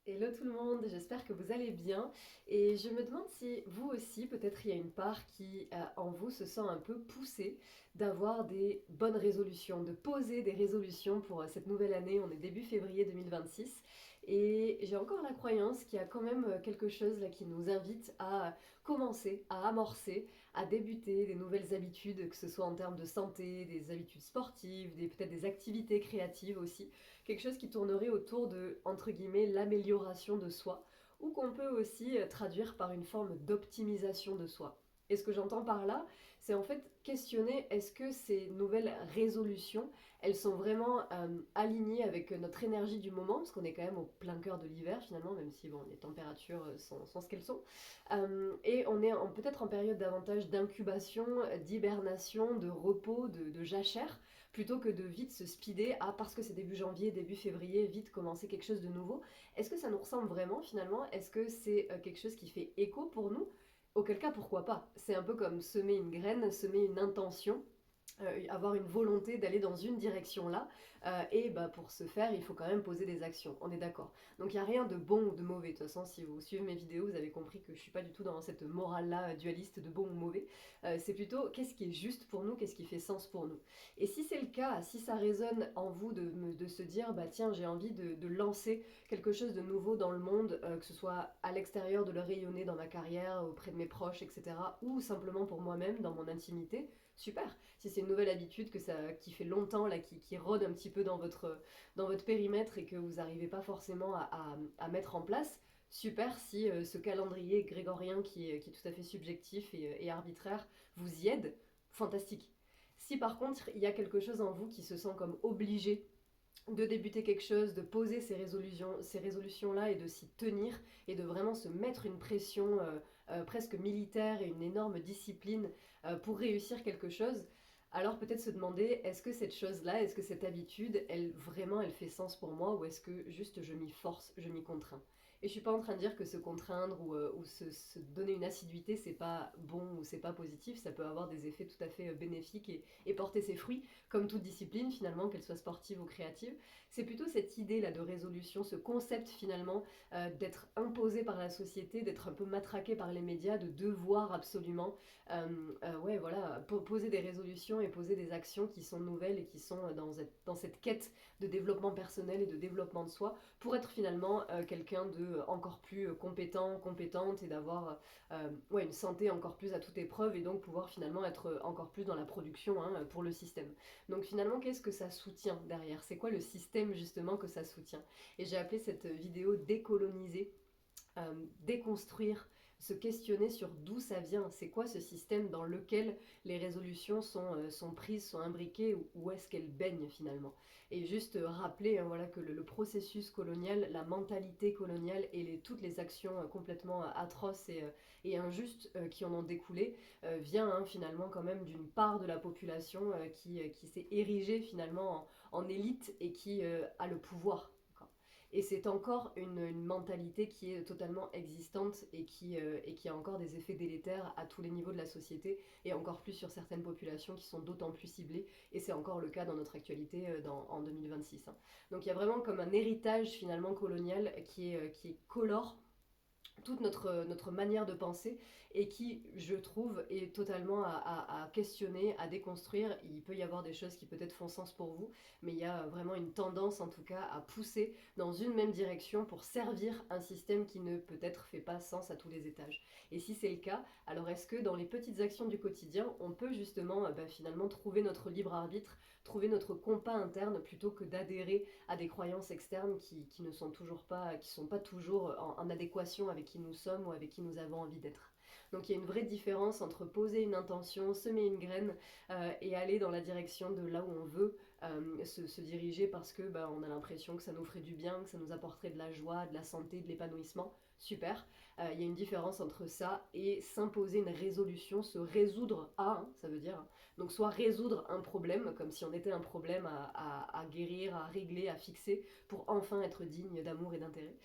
Hello tout le monde, j'espère que vous allez bien et je me demande si vous aussi, peut-être il y a une part qui en vous se sent un peu poussée d'avoir des bonnes résolutions, de poser des résolutions pour cette nouvelle année. On est début février 2026 et j'ai encore la croyance qu'il y a quand même quelque chose là qui nous invite à commencer, à amorcer, à débuter des nouvelles habitudes, que ce soit en termes de santé, des habitudes sportives, peut-être des activités créatives aussi, quelque chose qui tournerait autour de, entre guillemets, l'amélioration de soi, ou qu'on peut aussi traduire par une forme d'optimisation de soi. Et ce que j'entends par là, c'est en fait questionner est-ce que ces nouvelles résolutions, elles sont vraiment alignées avec notre énergie du moment, parce qu'on est quand même au plein cœur de l'hiver finalement, même si bon, les températures sont ce qu'elles sont. Et on est peut-être en période davantage d'incubation, d'hibernation, de repos, de jachère, plutôt que de vite se speeder, ah parce que c'est début janvier, début février, vite commencer quelque chose de nouveau. Est-ce que ça nous ressemble vraiment finalement? Est-ce que c'est quelque chose qui fait écho pour nous? Auquel cas, pourquoi pas? C'est un peu comme semer une graine, semer une intention, avoir une volonté d'aller dans une direction là, et bah, pour ce faire, il faut quand même poser des actions, on est d'accord. Donc il n'y a rien de bon ou de mauvais, de toute façon, si vous suivez mes vidéos, vous avez compris que je ne suis pas du tout dans cette morale-là dualiste de bon ou mauvais. C'est plutôt qu'est-ce qui est juste pour nous, qu'est-ce qui fait sens pour nous. Et si c'est le cas, si ça résonne en vous de se dire, bah tiens, j'ai envie de lancer quelque chose de nouveau dans le monde, que ce soit à l'extérieur, de le rayonner dans ma carrière, auprès de mes proches, etc., ou simplement pour moi-même, dans mon intimité, super. Si c'est une nouvelle habitude qui fait longtemps, là, qui rôde un petit peu dans votre périmètre et que vous n'arrivez pas forcément à mettre en place, super si ce calendrier grégorien qui est tout à fait subjectif et arbitraire vous y aide, fantastique. Si par contre il y a quelque chose en vous qui se sent comme obligé de débuter quelque chose, de poser ces résolutions-là et de s'y tenir et de vraiment se mettre une pression presque militaire et une énorme discipline pour réussir quelque chose, alors peut-être se demander est-ce que cette chose-là, est-ce que cette habitude, elle vraiment, elle fait sens pour moi ou est-ce que juste je m'y force, je m'y contrains. Et je suis pas en train de dire que se contraindre ou se donner une assiduité, c'est pas bon ou c'est pas positif, ça peut avoir des effets tout à fait bénéfiques et porter ses fruits, comme toute discipline finalement, qu'elle soit sportive ou créative. C'est plutôt cette idée-là de résolution, ce concept finalement d'être imposé par la société, d'être un peu matraqué par les médias, de devoir absolument ouais, voilà, poser des résolutions et poser des actions qui sont nouvelles et qui sont dans cette quête de développement personnel et de développement de soi pour être finalement quelqu'un de encore plus compétent, compétente et d'avoir ouais, une santé encore plus à toute épreuve et donc pouvoir finalement être encore plus dans la production hein, pour le système. Donc finalement, qu'est-ce que ça soutient derrière? C'est quoi le système justement que ça soutient? Et j'ai appelé cette vidéo décoloniser, déconstruire, se questionner sur d'où ça vient, c'est quoi ce système dans lequel les résolutions sont prises, sont imbriquées, où est-ce qu'elles baignent finalement. Et juste rappeler hein, voilà, que le processus colonial, la mentalité coloniale et toutes les actions complètement atroces et injustes qui en ont découlé, vient hein, finalement quand même d'une part de la population qui s'est érigée finalement en élite et qui a le pouvoir. Et c'est encore une mentalité qui est totalement existante et qui a encore des effets délétères à tous les niveaux de la société et encore plus sur certaines populations qui sont d'autant plus ciblées. Et c'est encore le cas dans notre actualité en 2026. Hein. Donc il y a vraiment comme un héritage finalement colonial qui colore toute notre manière de penser et qui, je trouve, est totalement à questionner, à déconstruire. Il peut y avoir des choses qui peut-être font sens pour vous, mais il y a vraiment une tendance, en tout cas, à pousser dans une même direction pour servir un système qui ne peut-être fait pas sens à tous les étages. Et si c'est le cas, alors est-ce que dans les petites actions du quotidien, on peut justement finalement trouver notre libre arbitre, trouver notre compas interne plutôt que d'adhérer à des croyances externes qui ne sont toujours pas, qui sont pas toujours en adéquation avec qui nous sommes ou avec qui nous avons envie d'être. Donc il y a une vraie différence entre poser une intention, semer une graine et aller dans la direction de là où on veut se diriger parce que on a l'impression que ça nous ferait du bien, que ça nous apporterait de la joie, de la santé, de l'épanouissement. Super. Il y a une différence entre ça et s'imposer une résolution, se résoudre à, hein, ça veut dire. Hein. Donc soit résoudre un problème, comme si on était un problème à guérir, à régler, à fixer, pour enfin être digne d'amour et d'intérêt.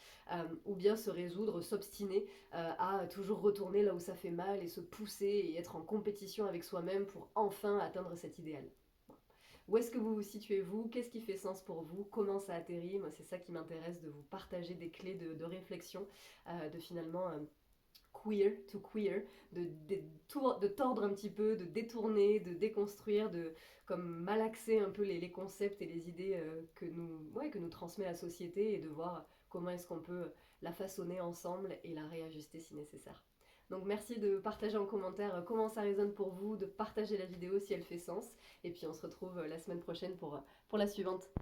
Ou bien se résoudre, s'obstiner à toujours retourner là où ça fait mal et se pousser et être en compétition avec soi-même pour enfin atteindre cet idéal. Où est-ce que vous vous situez vous? Qu'est-ce qui fait sens pour vous? Comment ça atterrit? Moi, c'est ça qui m'intéresse, de vous partager des clés de réflexion, de finalement queer to queer, de tordre un petit peu, de détourner, de déconstruire, de comme malaxer un peu les concepts et les idées que nous transmet la société, et de voir comment est-ce qu'on peut la façonner ensemble et la réajuster si nécessaire. Donc merci de partager en commentaire comment ça résonne pour vous, de partager la vidéo si elle fait sens, et puis on se retrouve la semaine prochaine pour la suivante.